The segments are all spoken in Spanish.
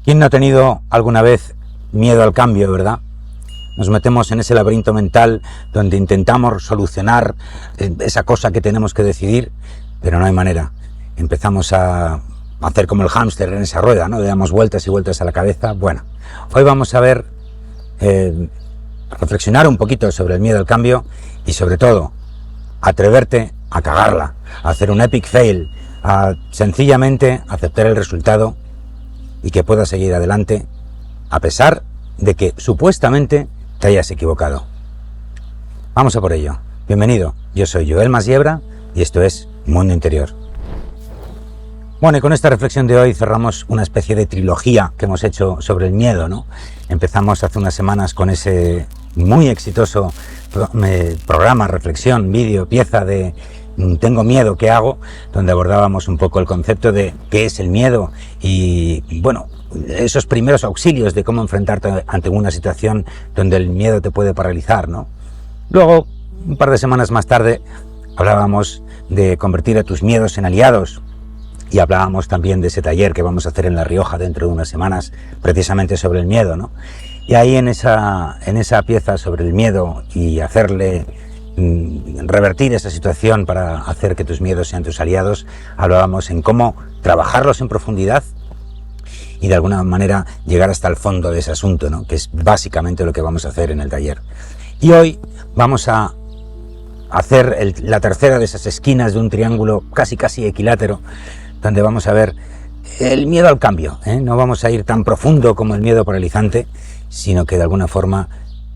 ¿Quién no ha tenido alguna vez miedo al cambio, verdad? Nos metemos en ese laberinto mental donde intentamos solucionar esa cosa que tenemos que decidir, pero no hay manera. Empezamos a hacer como el hámster en esa rueda, ¿no? Le damos vueltas y vueltas a la cabeza. Bueno, hoy vamos a ver, reflexionar un poquito sobre el miedo al cambio y sobre todo, atreverte a cagarla, a hacer un epic fail, a sencillamente aceptar el resultado y que puedas seguir adelante a pesar de que supuestamente te hayas equivocado. Vamos a por ello. Bienvenido, yo soy Joel Masiebra y esto es Mundo Interior. Bueno, y con esta reflexión de hoy cerramos una especie de trilogía que hemos hecho sobre el miedo, ¿no? Empezamos hace unas semanas con ese muy exitoso programa, reflexión, vídeo, pieza de Tengo miedo, ¿qué hago?, donde abordábamos un poco el concepto de qué es el miedo y, bueno, esos primeros auxilios de cómo enfrentarte ante una situación donde el miedo te puede paralizar, ¿no? Luego, un par de semanas más tarde, hablábamos de convertir a tus miedos en aliados y hablábamos también de ese taller que vamos a hacer en La Rioja dentro de unas semanas, precisamente sobre el miedo, ¿no? Y ahí en esa pieza sobre el miedo y hacerle revertir esa situación para hacer que tus miedos sean tus aliados, hablábamos en cómo trabajarlos en profundidad y de alguna manera llegar hasta el fondo de ese asunto, ¿no? Que es básicamente lo que vamos a hacer en el taller. Y hoy vamos a hacer la tercera de esas esquinas de un triángulo casi equilátero, donde vamos a ver el miedo al cambio, ¿eh? No vamos a ir tan profundo como el miedo paralizante, sino que de alguna forma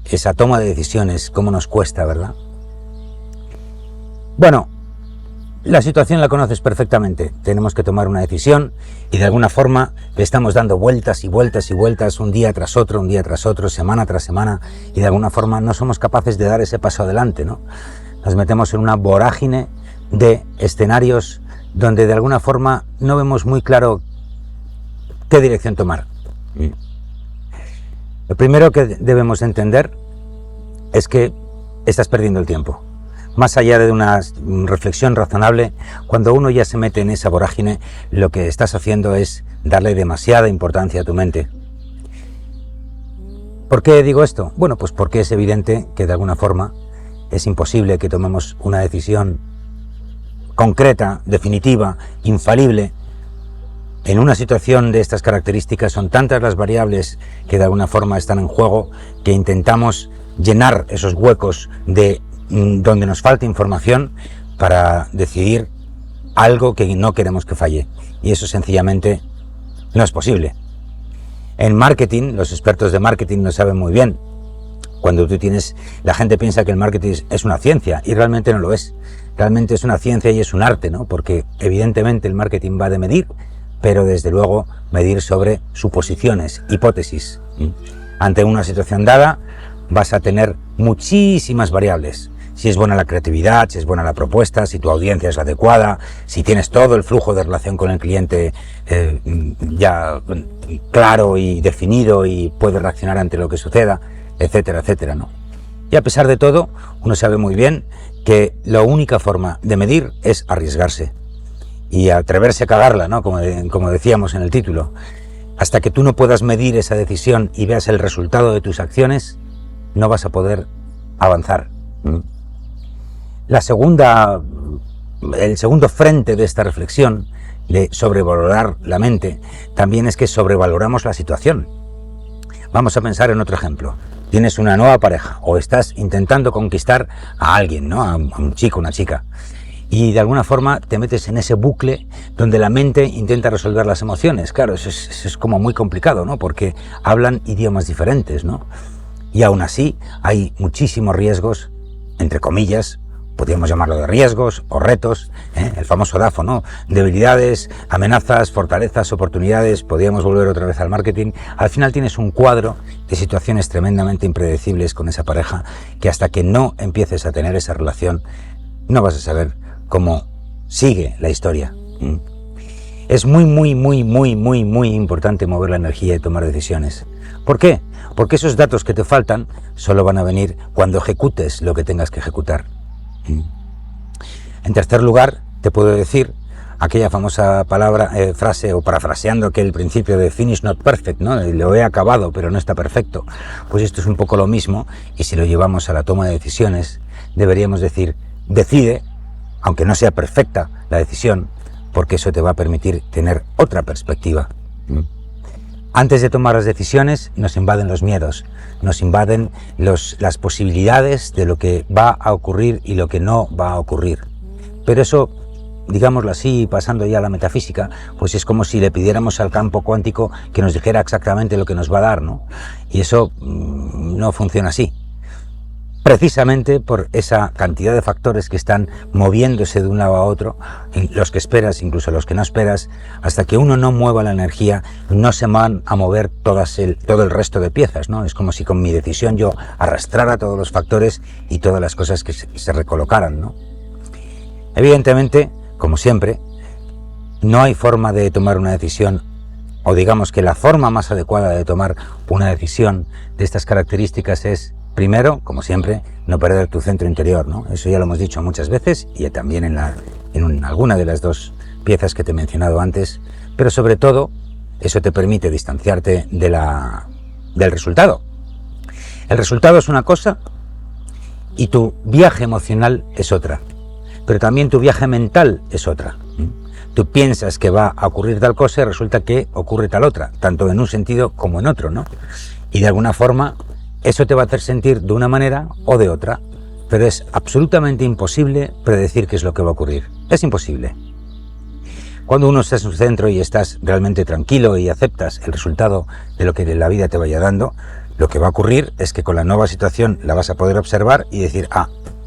esa toma de decisiones, cómo nos cuesta, ¿verdad? Bueno, la situación la conoces perfectamente. Tenemos que tomar una decisión y de alguna forma le estamos dando vueltas y vueltas y vueltas un día tras otro, semana tras semana, y de alguna forma no somos capaces de dar ese paso adelante, ¿no? Nos metemos en una vorágine de escenarios donde de alguna forma no vemos muy claro qué dirección tomar. Lo primero que debemos entender es que estás perdiendo el tiempo. Más allá de una reflexión razonable, cuando uno ya se mete en esa vorágine, lo que estás haciendo es darle demasiada importancia a tu mente. ¿Por qué digo esto? Bueno, pues porque es evidente que de alguna forma es imposible que tomemos una decisión concreta, definitiva, infalible. En una situación de estas características son tantas las variables que de alguna forma están en juego que intentamos llenar esos huecos de donde nos falta información para decidir algo que no queremos que falle, y eso sencillamente no es posible. En marketing, los expertos de marketing lo saben muy bien. Cuando la gente piensa que el marketing es una ciencia y realmente no lo es. Realmente es una ciencia y es un arte, ¿no? Porque evidentemente el marketing va de medir, pero desde luego medir sobre suposiciones, hipótesis. Ante una situación dada vas a tener muchísimas variables. Si es buena la creatividad, si es buena la propuesta, si tu audiencia es la adecuada, si tienes todo el flujo de relación con el cliente ya claro y definido y puedes reaccionar ante lo que suceda, etcétera, etcétera, ¿no? Y a pesar de todo, uno sabe muy bien que la única forma de medir es arriesgarse y atreverse a cagarla, ¿no? Como decíamos en el título. Hasta que tú no puedas medir esa decisión y veas el resultado de tus acciones, no vas a poder avanzar. El segundo frente de esta reflexión de sobrevalorar la mente también es que sobrevaloramos la situación. Vamos a pensar en otro ejemplo. Tienes una nueva pareja o estás intentando conquistar a alguien, ¿no? A un chico, una chica. Y de alguna forma te metes en ese bucle donde la mente intenta resolver las emociones. Claro, eso es como muy complicado, ¿no? Porque hablan idiomas diferentes, ¿no? Y aún así hay muchísimos riesgos, entre comillas, podríamos llamarlo de riesgos o retos, el famoso DAFO, ¿no? Debilidades, amenazas, fortalezas, oportunidades. Podríamos volver otra vez al marketing. Al final tienes un cuadro de situaciones tremendamente impredecibles con esa pareja que hasta que no empieces a tener esa relación no vas a saber cómo sigue la historia. Es muy importante mover la energía y tomar decisiones. ¿Por qué? Porque esos datos que te faltan solo van a venir cuando ejecutes lo que tengas que ejecutar. En tercer lugar, te puedo decir, aquella famosa frase, o parafraseando aquel principio de finish not perfect, ¿no? Lo he acabado, pero no está perfecto. Pues esto es un poco lo mismo, y si lo llevamos a la toma de decisiones, deberíamos decir, decide, aunque no sea perfecta la decisión, porque eso te va a permitir tener otra perspectiva. Antes de tomar las decisiones nos invaden los miedos, nos invaden las posibilidades de lo que va a ocurrir y lo que no va a ocurrir. Pero eso, digámoslo así, pasando ya a la metafísica, pues es como si le pidiéramos al campo cuántico que nos dijera exactamente lo que nos va a dar, ¿no? Y eso no funciona así. Precisamente por esa cantidad de factores que están moviéndose de un lado a otro, los que esperas, incluso los que no esperas, hasta que uno no mueva la energía, no se van a mover todo el resto de piezas, ¿no? Es como si con mi decisión yo arrastrara todos los factores y todas las cosas que se recolocaran, ¿no? Evidentemente, como siempre, no hay forma de tomar una decisión, o digamos que la forma más adecuada de tomar una decisión de estas características es, primero, como siempre, no perder tu centro interior, ¿no? Eso ya lo hemos dicho muchas veces, y también en alguna de las dos piezas que te he mencionado antes, pero sobre todo, eso te permite distanciarte del resultado. El resultado es una cosa y tu viaje emocional es otra, pero también tu viaje mental es otra. Tú piensas que va a ocurrir tal cosa y resulta que ocurre tal otra, tanto en un sentido como en otro, ¿no? Y de alguna forma eso te va a hacer sentir de una manera o de otra, pero es absolutamente imposible predecir qué es lo que va a ocurrir. Es imposible. Cuando uno está en su centro y estás realmente tranquilo y aceptas el resultado de lo que la vida te vaya dando, lo que va a ocurrir es que con la nueva situación la vas a poder observar y decir,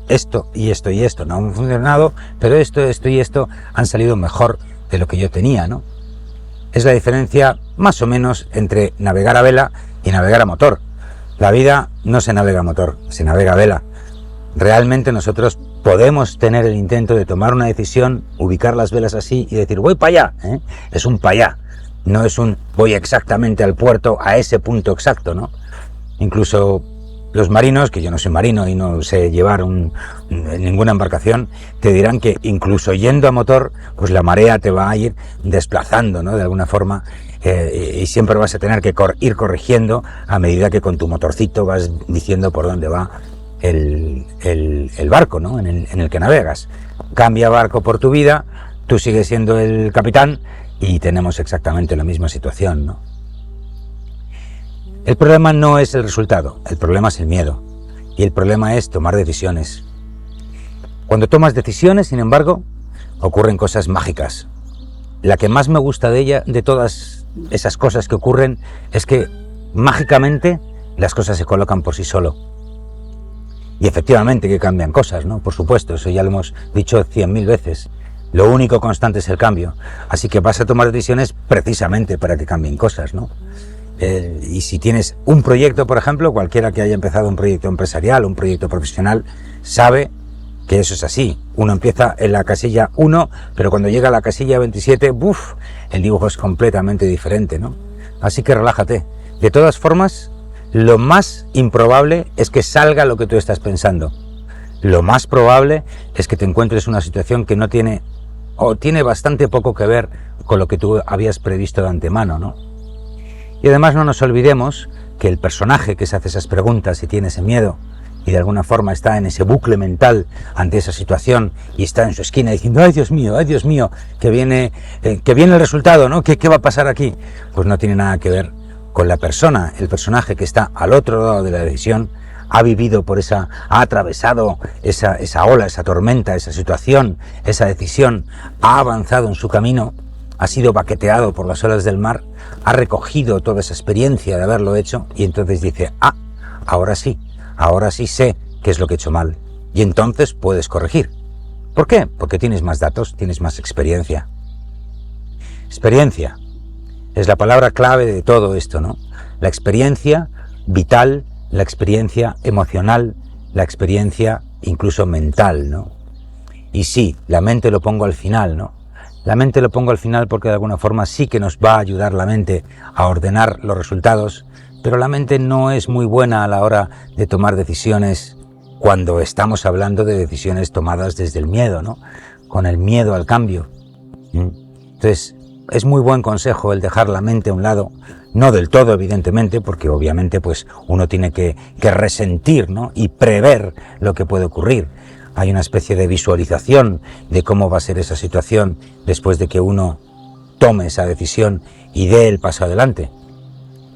esto y esto y esto no han funcionado, pero esto y esto han salido mejor de lo que yo tenía, ¿no? Es la diferencia más o menos entre navegar a vela y navegar a motor. La vida no se navega a motor, se navega a vela. Realmente nosotros podemos tener el intento de tomar una decisión, ubicar las velas así y decir, voy para allá, ¿eh? Es un para allá, no es un voy exactamente al puerto, a ese punto exacto, ¿no? Incluso los marinos, que yo no soy marino y no sé llevar ninguna embarcación, te dirán que incluso yendo a motor, pues la marea te va a ir desplazando, ¿no? De alguna forma, y siempre vas a tener que ir corrigiendo a medida que con tu motorcito vas diciendo por dónde va el barco, ¿no? en el que navegas. Cambia barco por tu vida, tú sigues siendo el capitán y tenemos exactamente la misma situación, ¿no? El problema no es el resultado, el problema es el miedo. Y el problema es tomar decisiones. Cuando tomas decisiones, sin embargo, ocurren cosas mágicas. La que más me gusta de todas esas cosas que ocurren es que mágicamente las cosas se colocan por sí solo. Y efectivamente que cambian cosas, ¿no? Por supuesto, eso ya lo hemos dicho 100.000 veces. Lo único constante es el cambio. Así que vas a tomar decisiones precisamente para que cambien cosas, ¿no? Y si tienes un proyecto, por ejemplo, cualquiera que haya empezado un proyecto empresarial, un proyecto profesional, sabe que eso es así. Uno empieza en la casilla 1, pero cuando llega a la casilla 27, el dibujo es completamente diferente, ¿no? Así que relájate. De todas formas, lo más improbable es que salga lo que tú estás pensando. Lo más probable es que te encuentres una situación que no tiene, o tiene bastante poco que ver con lo que tú habías previsto de antemano, ¿no? Y además no nos olvidemos que el personaje que se hace esas preguntas y tiene ese miedo y de alguna forma está en ese bucle mental ante esa situación y está en su esquina diciendo ay Dios mío, que viene el resultado, ¿no? ¿Qué va a pasar aquí? Pues no tiene nada que ver con la persona, el personaje que está al otro lado de la decisión, ha vivido ha atravesado esa ola, esa tormenta, esa situación, esa decisión, ha avanzado en su camino, ha sido baqueteado por las olas del mar, ha recogido toda esa experiencia de haberlo hecho y entonces dice, ahora sí sé qué es lo que he hecho mal y entonces puedes corregir. ¿Por qué? Porque tienes más datos, tienes más experiencia. Experiencia es la palabra clave de todo esto, ¿no? La experiencia vital, la experiencia emocional, la experiencia incluso mental, ¿no? Y sí, la mente lo pongo al final, ¿no? La mente lo pongo al final porque de alguna forma sí que nos va a ayudar la mente a ordenar los resultados, pero la mente no es muy buena a la hora de tomar decisiones cuando estamos hablando de decisiones tomadas desde el miedo, ¿no? Con el miedo al cambio. Entonces, es muy buen consejo el dejar la mente a un lado, no del todo, evidentemente, porque obviamente pues uno tiene que resentir, ¿no? Y prever lo que puede ocurrir. Hay una especie de visualización de cómo va a ser esa situación después de que uno tome esa decisión y dé el paso adelante.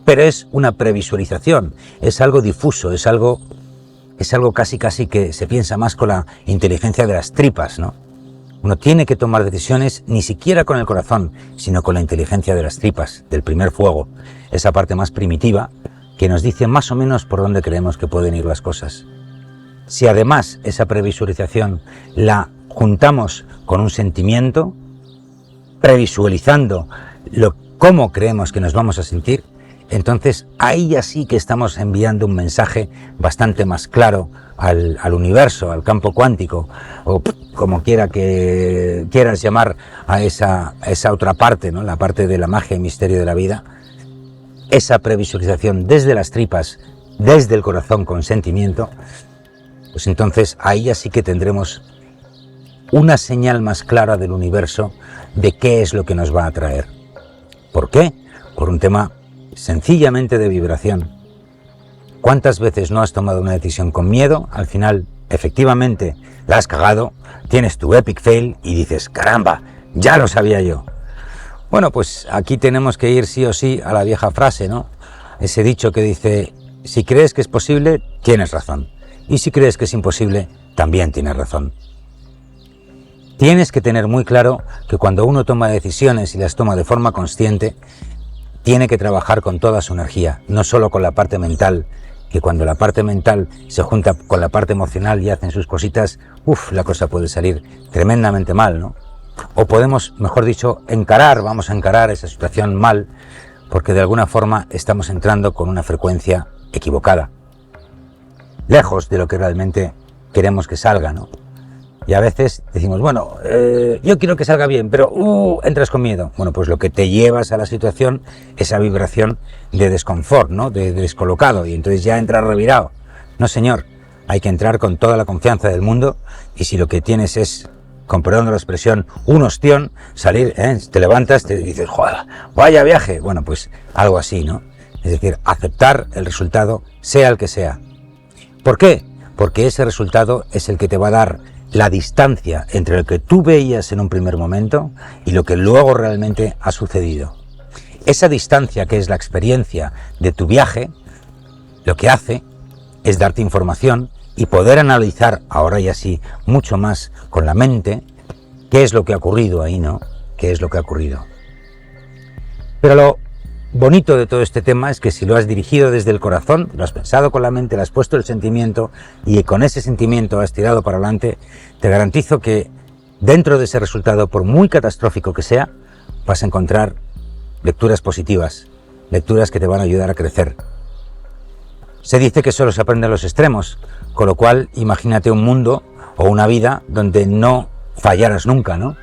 Pero es una previsualización, es algo difuso, es algo casi que se piensa más con la inteligencia de las tripas, ¿no? Uno tiene que tomar decisiones ni siquiera con el corazón, sino con la inteligencia de las tripas, del primer fuego, esa parte más primitiva que nos dice más o menos por dónde creemos que pueden ir las cosas. Si además esa previsualización la juntamos con un sentimiento, previsualizando cómo creemos que nos vamos a sentir, entonces ahí ya sí que estamos enviando un mensaje bastante más claro al universo, al campo cuántico, o como quiera que quieras llamar a esa otra parte, ¿no? La parte de la magia y misterio de la vida. Esa previsualización desde las tripas, desde el corazón con sentimiento, pues entonces ahí ya sí que tendremos una señal más clara del universo de qué es lo que nos va a traer. ¿Por qué? Por un tema sencillamente de vibración. ¿Cuántas veces no has tomado una decisión con miedo? Al final, efectivamente, la has cagado, tienes tu epic fail y dices, caramba, ya lo sabía yo. Bueno, pues aquí tenemos que ir sí o sí a la vieja frase, ¿no? Ese dicho que dice, si crees que es posible, tienes razón. Y si crees que es imposible, también tienes razón. Tienes que tener muy claro que cuando uno toma decisiones y las toma de forma consciente, tiene que trabajar con toda su energía, no solo con la parte mental, que cuando la parte mental se junta con la parte emocional y hacen sus cositas, la cosa puede salir tremendamente mal, ¿no? O podemos, mejor dicho, vamos a encarar esa situación mal, porque de alguna forma estamos entrando con una frecuencia equivocada, lejos de lo que realmente queremos que salga, ¿no? Y a veces decimos, bueno, yo quiero que salga bien, pero entras con miedo. Bueno, pues lo que te llevas a la situación, esa vibración de desconfort, ¿no? De descolocado, y entonces ya entras revirado. No, señor, hay que entrar con toda la confianza del mundo, y si lo que tienes es, con perdón de la expresión, un ostión, salir, te levantas, te dices, joder, vaya viaje. Bueno, pues algo así, ¿no? Es decir, aceptar el resultado, sea el que sea. ¿Por qué? Porque ese resultado es el que te va a dar la distancia entre lo que tú veías en un primer momento y lo que luego realmente ha sucedido. Esa distancia, que es la experiencia de tu viaje, lo que hace es darte información y poder analizar ahora y así mucho más con la mente qué es lo que ha ocurrido ahí, ¿no? ¿Qué es lo que ha ocurrido? Pero lo bonito de todo este tema es que si lo has dirigido desde el corazón, lo has pensado con la mente, le has puesto el sentimiento y con ese sentimiento has tirado para adelante, te garantizo que dentro de ese resultado, por muy catastrófico que sea, vas a encontrar lecturas positivas, lecturas que te van a ayudar a crecer. Se dice que solo se aprende en los extremos, con lo cual imagínate un mundo o una vida donde no fallaras nunca, ¿no?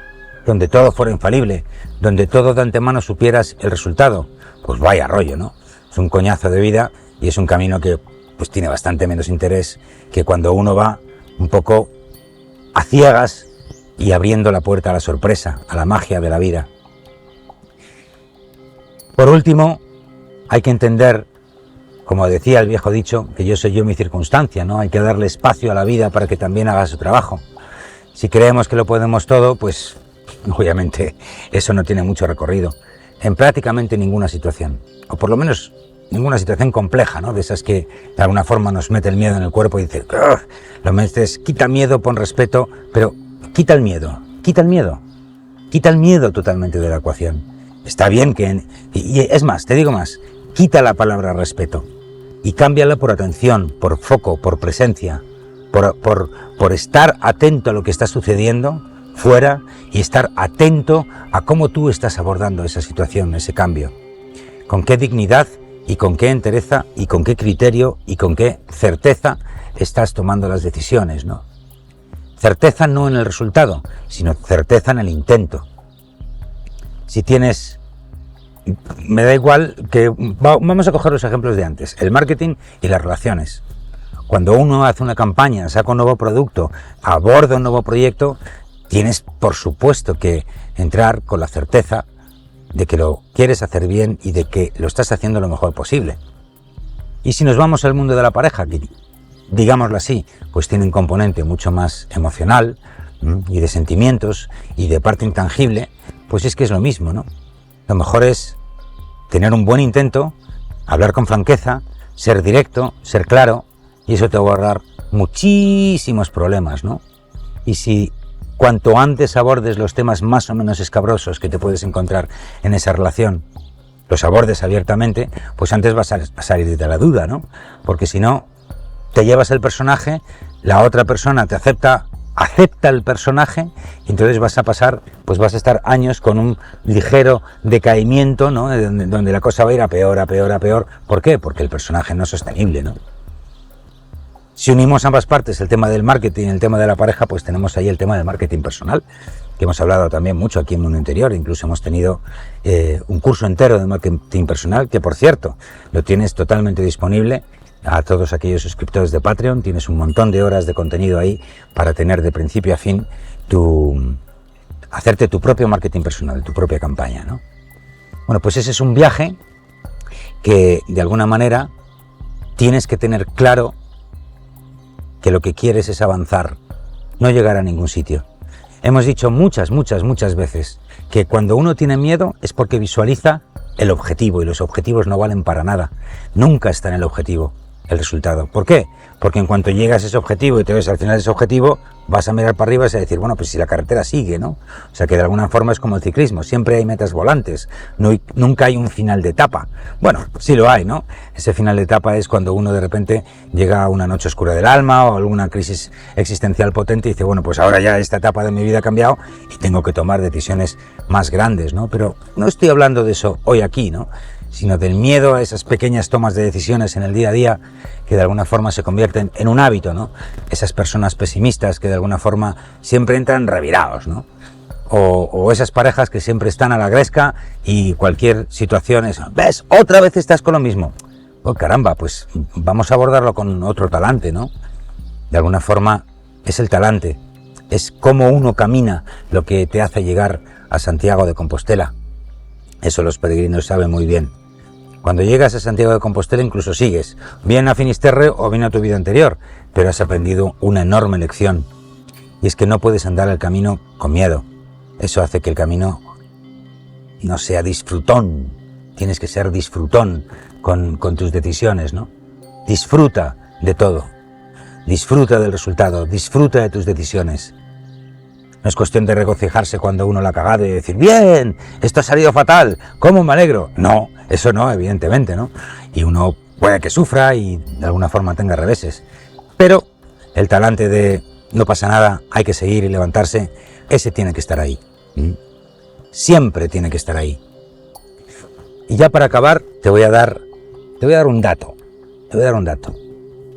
Donde todo fuera infalible, donde todo de antemano supieras el resultado. Pues vaya rollo, ¿no? Es un coñazo de vida y es un camino que pues tiene bastante menos interés que cuando uno va un poco a ciegas y abriendo la puerta a la sorpresa, a la magia de la vida. Por último, hay que entender, como decía el viejo dicho, que yo soy yo mi circunstancia, ¿no? Hay que darle espacio a la vida para que también haga su trabajo. Si creemos que lo podemos todo, pues obviamente eso no tiene mucho recorrido en prácticamente ninguna situación, o por lo menos ninguna situación compleja, ¿no? De esas que de alguna forma nos mete el miedo en el cuerpo y dices, lo metes, quita miedo, pon respeto, pero quita el miedo totalmente de la ecuación. Está bien y es más, te digo más, quita la palabra respeto y cámbiala por atención, por foco, por presencia, por estar atento a lo que está sucediendo fuera y estar atento a cómo tú estás abordando esa situación, ese cambio. Con qué dignidad y con qué entereza y con qué criterio y con qué certeza estás tomando las decisiones, ¿no? Certeza no en el resultado, sino certeza en el intento. Si tienes... Me da igual que... Vamos a coger los ejemplos de antes, el marketing y las relaciones. Cuando uno hace una campaña, saca un nuevo producto, aborda un nuevo proyecto, tienes por supuesto que entrar con la certeza de que lo quieres hacer bien y de que lo estás haciendo lo mejor posible. Y si nos vamos al mundo de la pareja, que digámoslo así, pues tiene un componente mucho más emocional y de sentimientos y de parte intangible, pues es que es lo mismo, ¿no? Lo mejor es tener un buen intento, hablar con franqueza, ser directo, ser claro, y eso te va a ahorrar muchísimos problemas, ¿no? Y si cuanto antes abordes los temas más o menos escabrosos que te puedes encontrar en esa relación, los abordes abiertamente, pues antes vas a salir de la duda, ¿no? Porque si no, te llevas el personaje, la otra persona te acepta el personaje, y entonces vas a estar años con un ligero decaimiento, ¿no? Donde la cosa va a ir a peor, a peor, a peor. ¿Por qué? Porque el personaje no es sostenible, ¿no? Si unimos ambas partes, el tema del marketing y el tema de la pareja, pues tenemos ahí el tema del marketing personal, que hemos hablado también mucho aquí en Mundo Interior. Incluso hemos tenido un curso entero de marketing personal, que por cierto, lo tienes totalmente disponible a todos aquellos suscriptores de Patreon. Tienes un montón de horas de contenido ahí para tener de principio a fin hacerte tu propio marketing personal, tu propia campaña, ¿no? Bueno, pues ese es un viaje que de alguna manera tienes que tener claro que lo que quieres es avanzar, no llegar a ningún sitio. Hemos dicho muchas veces que cuando uno tiene miedo es porque visualiza el objetivo, y los objetivos no valen para nada. Nunca está en el objetivo el resultado. ¿Por qué? Porque en cuanto llegas a ese objetivo y te ves al final de ese objetivo, vas a mirar para arriba y vas a decir, bueno, pues si la carretera sigue, ¿no? O sea que de alguna forma es como el ciclismo, siempre hay metas volantes, nunca hay un final de etapa. Bueno, sí lo hay, ¿no? Ese final de etapa es cuando uno de repente llega a una noche oscura del alma o alguna crisis existencial potente y dice, bueno, pues ahora ya esta etapa de mi vida ha cambiado y tengo que tomar decisiones más grandes, ¿no? Pero no estoy hablando de eso hoy aquí, ¿no? Sino del miedo a esas pequeñas tomas de decisiones en el día a día que de alguna forma se convierten en un hábito, ¿no? Esas personas pesimistas que de alguna forma siempre entran revirados, ¿no? O esas parejas que siempre están a la gresca y cualquier situación es, ¿ves? Otra vez estás con lo mismo. Oh, caramba, pues vamos a abordarlo con otro talante, ¿no? De alguna forma es el talante, es cómo uno camina lo que te hace llegar a Santiago de Compostela. Eso los peregrinos saben muy bien. Cuando llegas a Santiago de Compostela incluso sigues, bien a Finisterre o bien a tu vida anterior, pero has aprendido una enorme lección. Y es que no puedes andar el camino con miedo. Eso hace que el camino no sea disfrutón. Tienes que ser disfrutón con tus decisiones, ¿no? Disfruta de todo. Disfruta del resultado, disfruta de tus decisiones. No es cuestión de regocijarse cuando uno la ha cagado y decir, bien, esto ha salido fatal, ¿cómo me alegro? No, eso no, evidentemente, ¿no? Y uno puede que sufra y de alguna forma tenga reveses. Pero el talante de no pasa nada, hay que seguir y levantarse, ese tiene que estar ahí. Siempre tiene que estar ahí. Y ya para acabar, te voy a dar un dato.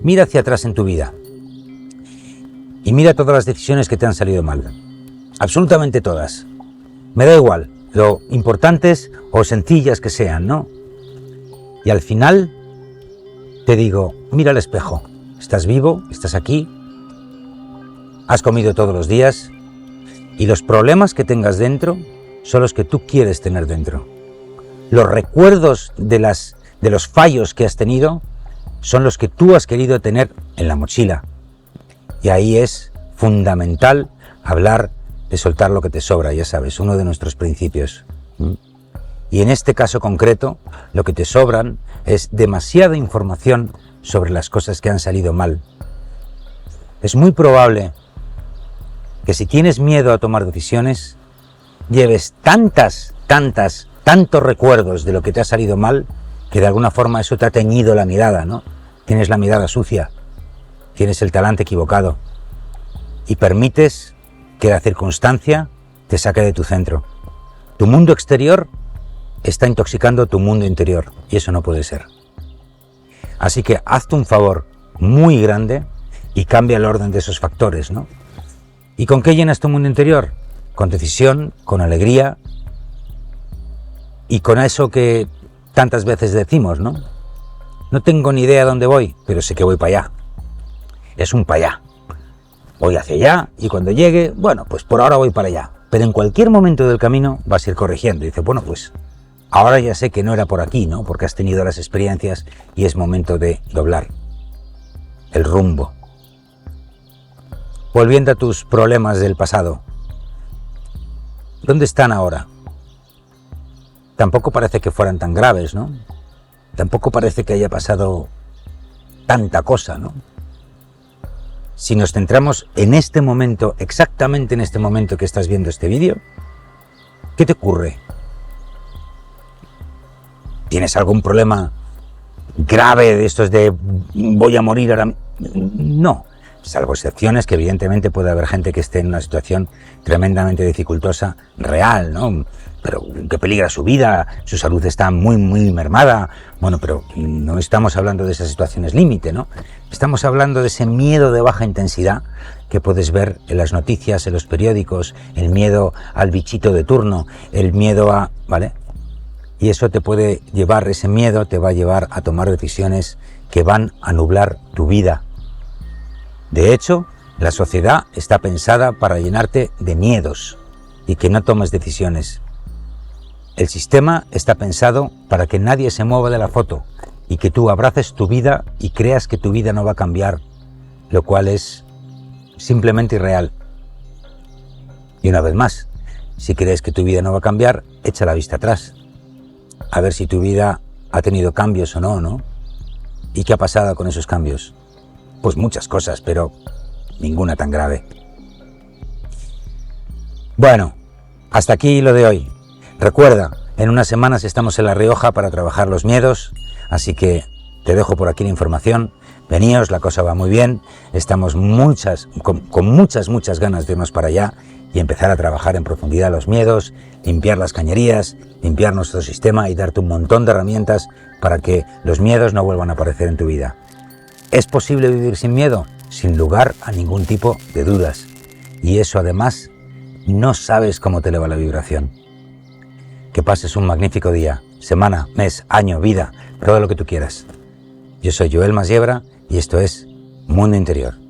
Mira hacia atrás en tu vida y mira todas las decisiones que te han salido mal. Absolutamente todas. Me da igual lo importantes o sencillas que sean, ¿no? Y al final te digo, mira al espejo. Estás vivo, estás aquí, has comido todos los días y los problemas que tengas dentro son los que tú quieres tener dentro. Los recuerdos de los fallos que has tenido son los que tú has querido tener en la mochila. Y ahí es fundamental hablar de soltar lo que te sobra, ya sabes, uno de nuestros principios. Y en este caso concreto, lo que te sobran es demasiada información sobre las cosas que han salido mal. Es muy probable que si tienes miedo a tomar decisiones, lleves tantos recuerdos de lo que te ha salido mal, que de alguna forma eso te ha teñido la mirada, ¿no? Tienes la mirada sucia, tienes el talante equivocado y permites que la circunstancia te saque de tu centro. Tu mundo exterior está intoxicando tu mundo interior y eso no puede ser. Así que hazte un favor muy grande y cambia el orden de esos factores, ¿no? ¿Y con qué llenas tu mundo interior? Con decisión, con alegría y con eso que tantas veces decimos, ¿no? No tengo ni idea a dónde voy, pero sé que voy para allá. Es un para allá. voy hacia allá y cuando llegue, bueno, pues por ahora voy para allá. Pero en cualquier momento del camino vas a ir corrigiendo. Y dices, bueno, pues ahora ya sé que no era por aquí, ¿no? Porque has tenido las experiencias y es momento de doblar el rumbo. Volviendo a tus problemas del pasado, ¿dónde están ahora? Tampoco parece que fueran tan graves, ¿no? Tampoco parece que haya pasado tanta cosa, ¿no? Si nos centramos en este momento, exactamente en este momento que estás viendo este vídeo, ¿qué te ocurre? ¿Tienes algún problema grave de estos de voy a morir ahora? No, salvo excepciones que evidentemente puede haber gente que esté en una situación tremendamente dificultosa, real, ¿no? Pero que peligra su vida, su salud está muy mermada. Bueno, pero no estamos hablando de esas situaciones límite, ¿no? Estamos hablando de ese miedo de baja intensidad que puedes ver en las noticias, en los periódicos, el miedo al bichito de turno, el miedo a... ¿vale? Y eso te puede llevar, ese miedo te va a llevar a tomar decisiones que van a nublar tu vida. De hecho, la sociedad está pensada para llenarte de miedos y que no tomes decisiones. El sistema está pensado para que nadie se mueva de la foto y que tú abraces tu vida y creas que tu vida no va a cambiar, lo cual es simplemente irreal. Y una vez más, si crees que tu vida no va a cambiar, echa la vista atrás. A ver si tu vida ha tenido cambios o no, ¿no? ¿Y qué ha pasado con esos cambios? Pues muchas cosas, pero ninguna tan grave. Bueno, hasta aquí lo de hoy. Recuerda, en unas semanas estamos en La Rioja para trabajar los miedos, así que te dejo por aquí la información. Veníos, la cosa va muy bien, estamos con muchas ganas de irnos para allá y empezar a trabajar en profundidad los miedos, limpiar las cañerías, limpiar nuestro sistema y darte un montón de herramientas para que los miedos no vuelvan a aparecer en tu vida. ¿Es posible vivir sin miedo? Sin lugar a ningún tipo de dudas. Y eso además, no sabes cómo te eleva la vibración. Que pases un magnífico día, semana, mes, año, vida, todo lo que tú quieras. Yo soy Joel Masiebra y esto es Mundo Interior.